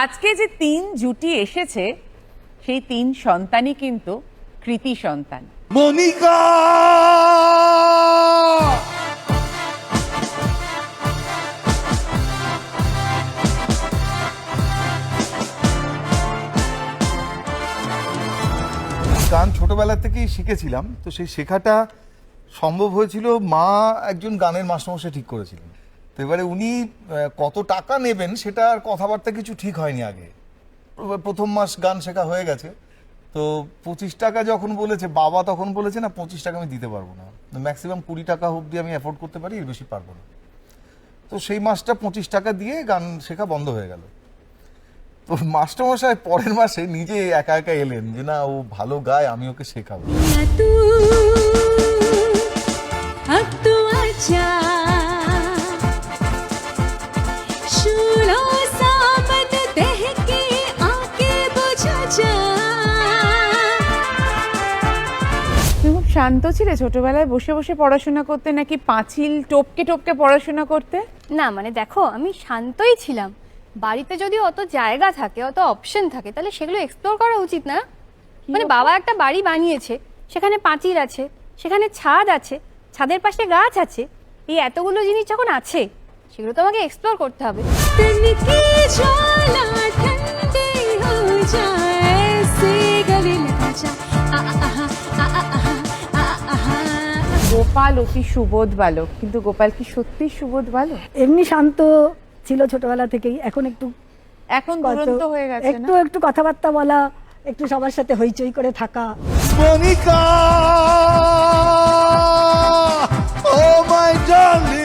আজকে যে তিন জুটি এসেছে সেই তিন সন্তানই কিন্তু কৃতি সন্তান। মনিকা গান ছোটবেলা থেকেই শিখেছিলাম, তো সেই শেখাটা সম্ভব হয়েছিল মা একজন গানের মাস্টারমশাই ঠিক করেছিলেন। তো এবারে উনি কত টাকা নেবেন সেটা আর কথাবার্তা কিছু ঠিক হয়নি আগে। প্রথম মাস গান শেখা হয়ে গেছে, তো 25 টাকা যখন বলেছে বাবা, তখন বলেছে না 25 টাকা আমি দিতে পারবো না, ম্যাক্সিমাম 20 টাকা অবধি আমি অ্যাফোর্ড করতে পারি, এর বেশি পারবো না। তো সেই মাসটা 25 টাকা দিয়ে গান শেখা বন্ধ হয়ে গেল। তো মাস্টারমশাই পরের মাসে নিজে একা একা এলেন যে না ও ভালো গায়, আমি ওকে শেখাবো। শান্ত ছিলে ছোটবেলায়, বসে বসে পড়াশোনা করতে নাকি পাঁচিল টপকে টপকে পড়াশোনা করতে? না মানে দেখো, আমি শান্তই ছিলাম। বাড়িতে যদি অত জায়গা থাকে, অত অপশন থাকে, তাহলে সেগুলো এক্সপ্লোর করা উচিত না? মানে বাবা একটা বাড়ি বানিয়েছে, সেখানে পাঁচিল আছে, সেখানে ছাদ আছে, ছাদের পাশে গাছ আছে, এই এতগুলো জিনিস যখন আছে সেগুলো তো আমাকে এক্সপ্লোর করতে হবে। গোপাল অতি সুবোধ বালক, কিন্তু গোপাল কি সত্যি সুবোধ বালক? এমনি শান্ত ছিল ছোটবেলা থেকেই, এখন এখন দুরন্ত হয়ে গেছে একটু একটু কথাবার্তা বলা, একটু সবার সাথে হইচই করে থাকা। মনিকা ও মাই ডার্লিং